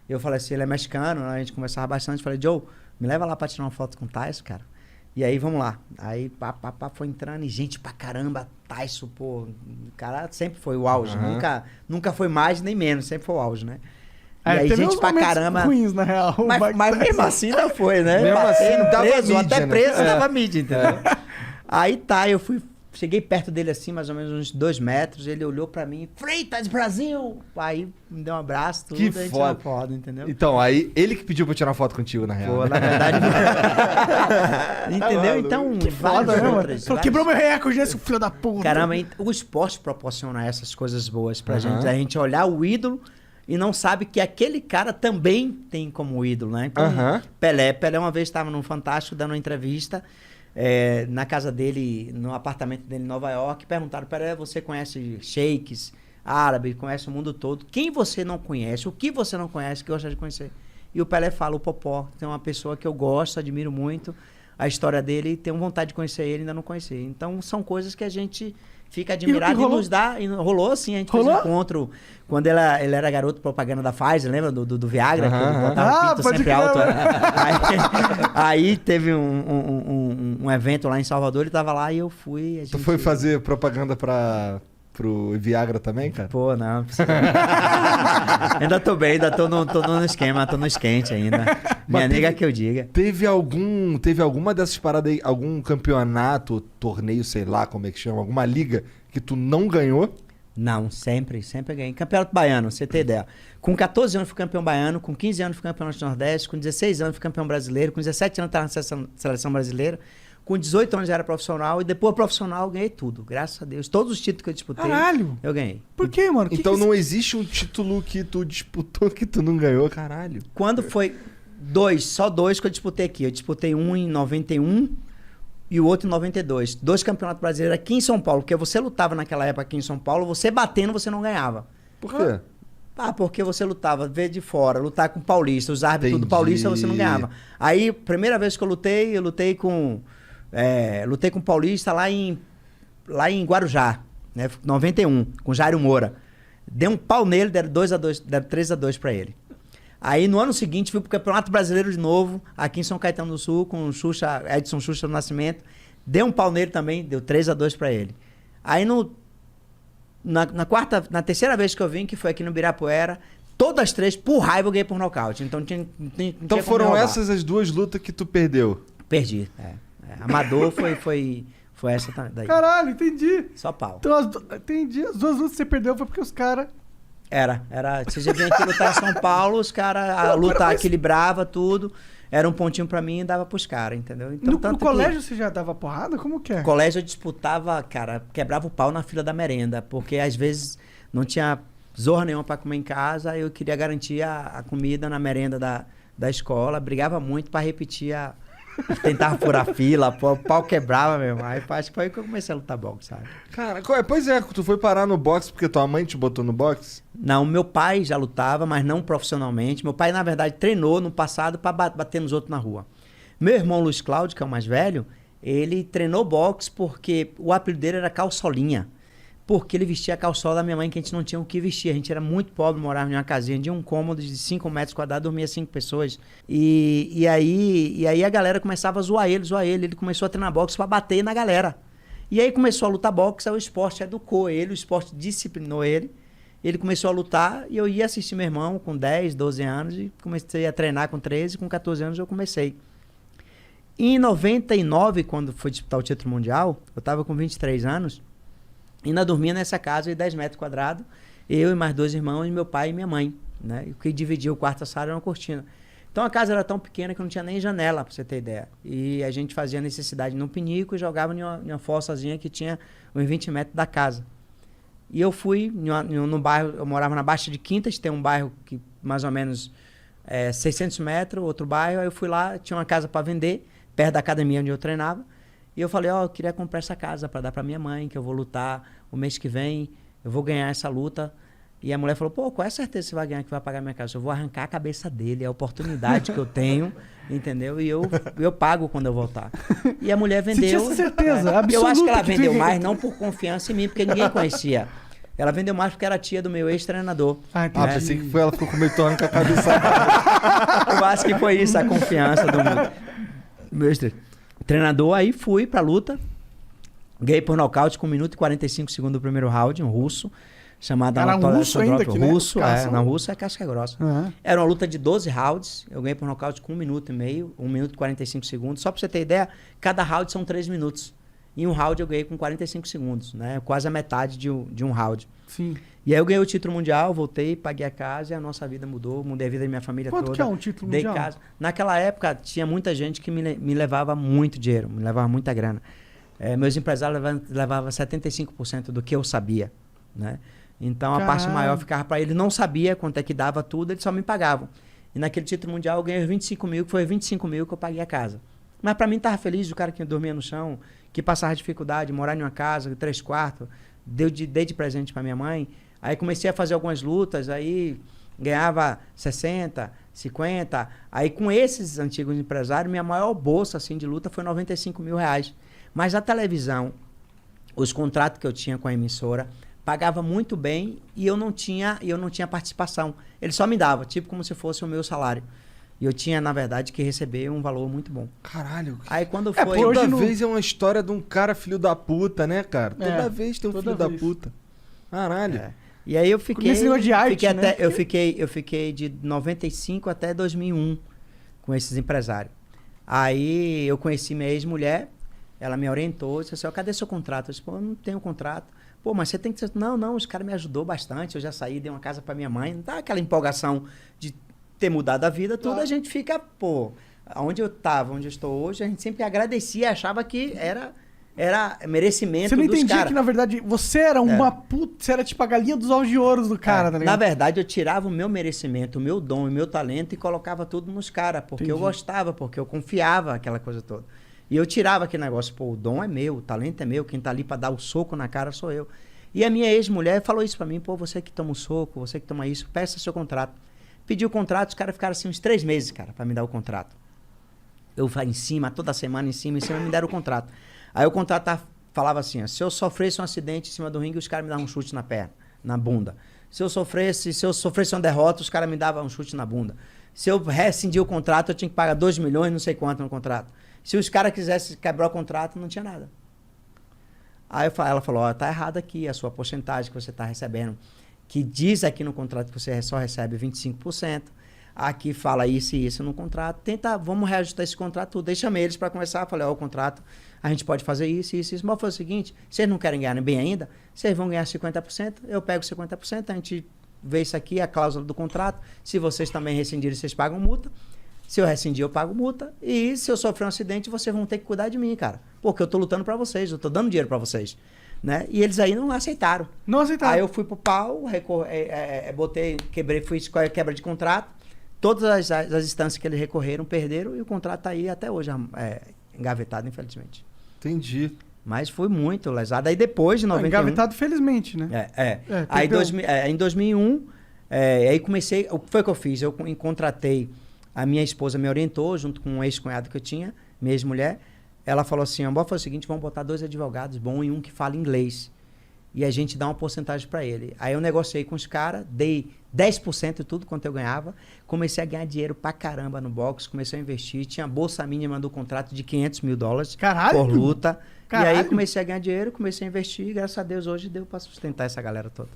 Eu falei assim, ele é mexicano, a gente conversava bastante. Falei, Joe, me leva lá pra tirar uma foto com o Tyson, cara. E aí, vamos lá. Aí, foi entrando e gente pra caramba. Tyson, pô, o cara sempre foi o auge. Nunca foi mais nem menos, sempre foi o auge, né? E aí, gente pra caramba. Ruins, na real. Mas mesmo assim não foi, né? Mesmo assim, dava preso, mídia, até né? preso dava mídia, entendeu? Aí tá, eu cheguei perto dele assim, mais ou menos uns 2 metros, ele olhou pra mim, Freitas, Brasil! Aí me deu um abraço, tudo, Que a gente tirou foda. foto, entendeu? Então, aí ele que pediu pra tirar uma foto contigo, na real. Pô, né? na verdade... entendeu? Então, várias outras. Falou, quebrou meu recorde, esse filho da puta. Caramba, o esporte proporciona essas coisas boas pra gente. A gente olhar o ídolo e não sabe que aquele cara também tem como ídolo, né? Então, Pelé uma vez estava no Fantástico dando uma entrevista na casa dele, no apartamento dele em Nova York, perguntaram, Pelé, você conhece sheiks, árabe, conhece o mundo todo? Quem você não conhece? O que você não conhece que gosta de conhecer? E o Pelé fala, o Popó, tem uma pessoa que eu gosto, admiro muito, a história dele, tenho vontade de conhecer ele, ainda não conheci. Então, são coisas que a gente fica admirado e nos dá... E rolou, sim, a gente fez um encontro quando ele era garoto propaganda da Pfizer, lembra? Do Viagra, que ele botava o pinto sempre alto. Aí teve um evento lá em Salvador, ele tava lá e eu fui. Tu foi fazer propaganda pro Viagra também, cara? Pô, não. Ainda tô bem, ainda tô no esquema, tô no esquente ainda. Minha nega que eu diga. Teve alguma dessas paradas aí, algum campeonato, torneio, sei lá como é que chama, alguma liga que tu não ganhou? Não, sempre ganhei. Campeonato baiano, você tem ideia. Com 14 anos fui campeão baiano, com 15 anos fui campeão do Nordeste, com 16 anos fui campeão brasileiro, com 17 anos estava na seleção brasileira, com 18 anos já era profissional e depois profissional eu ganhei tudo, graças a Deus. Todos os títulos que eu disputei, eu ganhei. Por quê, mano? Então não existe um título que tu disputou que tu não ganhou, caralho. Quando foi só dois que eu disputei aqui. Eu disputei um em 91 e o outro em 92. 2 campeonatos brasileiros aqui em São Paulo, porque você lutava naquela época aqui em São Paulo, você batendo você não ganhava. Por quê? Porque você lutava, ver de fora, lutar com paulista, os árbitros tudo paulista, você não ganhava. Aí, primeira vez que eu lutei com paulista lá em Guarujá, né? 91, com Jairo Moura. Deu um pau nele, deram 3-2 pra ele. Aí, no ano seguinte, fui pro Campeonato Brasileiro de novo, aqui em São Caetano do Sul, com o Edson Xuxa do Nascimento. Deu um pau nele também, deu 3-2 pra ele. Aí, na terceira vez que eu vim, que foi aqui no Ibirapuera, todas as 3, por raiva, eu ganhei por nocaute. Então, então foram essas as 2 lutas que tu perdeu? Perdi, Amador foi essa daí. Caralho, entendi. Só pau. Então, entendi. As 2 lutas que você perdeu foi porque os caras... Era. Você já vinha aqui lutar em São Paulo, os caras, a luta equilibrava tudo. Era um pontinho pra mim e dava pros caras, entendeu? Então, no colégio você já dava porrada? Como que é? No colégio eu disputava, cara, quebrava o pau na fila da merenda, porque às vezes não tinha zorra nenhuma pra comer em casa, eu queria garantir a comida na merenda da escola, brigava muito pra repetir tentava furar fila, o pau quebrava mesmo. Aí acho que foi aí que eu comecei a lutar boxe, sabe? Cara, pois é, tu foi parar no boxe porque tua mãe te botou no boxe? Não, meu pai já lutava, mas não profissionalmente. Meu pai, na verdade, treinou no passado pra bater nos outros na rua. Meu irmão Luiz Cláudio, que é o mais velho, ele treinou boxe porque o apelido dele era Calçolinha. Porque ele vestia a calçola da minha mãe, que a gente não tinha o que vestir. A gente era muito pobre, morava em uma casinha de um cômodo de 5 metros quadrados, dormia 5 pessoas. E aí a galera começava a zoar ele. Ele começou a treinar boxe pra bater na galera. E aí começou a lutar boxe, aí o esporte educou ele, o esporte disciplinou ele. Ele começou a lutar e eu ia assistir meu irmão com 10, 12 anos e comecei a treinar com 13, com 14 anos eu comecei. Em 99, quando foi disputar o título mundial, eu tava com 23 anos, ainda dormia nessa casa de 10 metros quadrados, eu e mais 2 irmãos, meu pai e minha mãe, né? E o que dividia o quarto, a sala era uma cortina. Então a casa era tão pequena que não tinha nem janela, pra você ter ideia. E a gente fazia necessidade num pinico e jogava em uma fossazinha que tinha uns 20 metros da casa. E eu fui no bairro, eu morava na Baixa de Quintas, tem um bairro que mais ou menos 600 metros, outro bairro, aí eu fui lá, tinha uma casa para vender, perto da academia onde eu treinava, e eu falei, eu queria comprar essa casa para dar para minha mãe, que eu vou lutar o mês que vem, eu vou ganhar essa luta. E a mulher falou, qual é a certeza que você vai ganhar, que vai pagar minha casa? Eu vou arrancar a cabeça dele, é a oportunidade que eu tenho, entendeu? E eu pago quando eu voltar. E a mulher vendeu. Você tinha certeza absoluta. Eu acho que ela vendeu mais, não por confiança em mim, porque ninguém conhecia. Ela vendeu mais porque era tia do meu ex-treinador. Ah, Ah, entendi. pensei que foi ela que ficou comentando com a cabeça. Eu acho que foi isso, a confiança do meu treinador. Aí fui pra luta. Ganhei por nocaute com 1 minuto e 45 segundos do primeiro round, um russo. Chamado Era um Anatoly russo ainda, Alexandrov. que, né, Russo, os caras são- não, russo é casca grossa. Aham. Era uma luta de 12 rounds. Eu ganhei por nocaute com 1 minuto e meio, 1 minuto e 45 segundos. Só pra você ter ideia, cada round são 3 minutos. Em um round eu ganhei com 45 segundos, né? Quase a metade de um round. Sim. E aí eu ganhei o título mundial, voltei, paguei a casa e a nossa vida mudou. Mudei a vida da minha família Quanto toda. que é um título Dei mundial? casa. Naquela época tinha muita gente que me levava muito dinheiro, me levava muita grana. Meus empresários levavam 75% do que eu sabia, né? Então a parte Caralho. maior ficava para eles. Não sabia quanto é que dava tudo, eles só me pagavam. E naquele título mundial eu ganhei 25 mil, que foi 25 mil que eu paguei a casa. Mas para mim tava feliz, o cara que dormia no chão, que passava dificuldade, morar em uma casa, 3 quartos, dei de presente para minha mãe. Aí comecei a fazer algumas lutas, aí ganhava 60, 50. Aí com esses antigos empresários, minha maior bolsa assim, de luta foi 95 mil reais. Mas a televisão, os contratos que eu tinha com a emissora, pagava muito bem e eu não tinha participação. Ele só me dava, tipo como se fosse o meu salário. E eu tinha, na verdade, que receber um valor muito bom. Caralho. Aí quando É, foi... por hoje Toda não- vez é uma história de um cara filho da puta, né, cara? Toda É, vez tem um toda filho da vez. puta. Caralho. É. E aí eu fiquei... Nesse negócio de arte, fiquei né? até, eu fiquei de 95 até 2001 com esses empresários. Aí eu conheci minha ex-mulher, ela me orientou, disse assim, ó, cadê seu contrato? Eu disse, pô, eu não tenho contrato. Pô, mas você tem que... Não, os caras me ajudou bastante, eu já saí, dei uma casa pra minha mãe. Não tá aquela empolgação de ter mudado a vida, tudo, Claro. a gente fica, pô... Onde eu tava, onde eu estou hoje, a gente sempre agradecia e achava que era merecimento Você não dos entendia caras. que, na verdade, você era uma puta... Você era tipo a galinha dos ovos de ouro do cara, tá Na ligado? verdade, eu tirava o meu merecimento, o meu dom, o meu talento e colocava tudo nos caras, porque eu Entendi. gostava, porque eu confiava, aquela coisa toda. E eu tirava aquele negócio, pô, o dom é meu, o talento é meu, quem tá ali pra dar o soco na cara sou eu. E a minha ex-mulher falou isso pra mim, pô, você que toma o soco, você que toma isso, peça seu contrato. Pedi o contrato, os caras ficaram assim uns 3 meses, cara, pra me dar o contrato. Eu fui em cima, toda semana em cima, me deram o contrato. Aí o contrato falava assim, ó, se eu sofresse um acidente em cima do ringue, os caras me davam um chute na perna, na bunda. Se eu sofresse uma derrota, os caras me davam um chute na bunda. Se eu rescindir o contrato, eu tinha que pagar 2 milhões, não sei quanto no contrato. Se os caras quisessem quebrar o contrato, não tinha nada. Aí ela falou, ó, tá errado aqui a sua porcentagem que você tá recebendo, que diz aqui no contrato que você só recebe 25%. Aqui fala isso e isso no contrato. Vamos reajustar esse contrato tudo. Aí chamei eles para conversar. Falei, ó, o contrato, a gente pode fazer isso. Mas foi o seguinte, vocês não querem ganhar bem ainda? Vocês vão ganhar 50%, eu pego 50%, a gente vê isso aqui, a cláusula do contrato. Se vocês também rescindirem, vocês pagam multa. Se eu rescindir, eu pago multa. E se eu sofrer um acidente, vocês vão ter que cuidar de mim, cara. Porque eu tô lutando para vocês, eu tô dando dinheiro para vocês. Né? E eles aí não aceitaram. Não aceitaram. Aí eu fui pro pau, fiz quebra de contrato. Todas as instâncias que eles recorreram, perderam, e o contrato tá aí até hoje, engavetado, infelizmente. Entendi. Mas foi muito lesado. Aí depois de 91... Engavetado, felizmente, né? Aí perdeu. em 2001, aí comecei... O que foi que eu fiz? Eu contratei... A minha esposa me orientou, junto com um ex-cunhado que eu tinha, minha ex-mulher. Ela falou assim, vamos fazer o seguinte, vamos botar 2 advogados bons e um que fala inglês. E a gente dá uma porcentagem para ele. Aí eu negociei com os caras, dei 10% de tudo quanto eu ganhava, comecei a ganhar dinheiro pra caramba no boxe, comecei a investir, tinha bolsa mínima do contrato de $500 mil Caralho! por luta. Caralho! E aí comecei a ganhar dinheiro, comecei a investir, e graças a Deus hoje deu pra sustentar essa galera toda.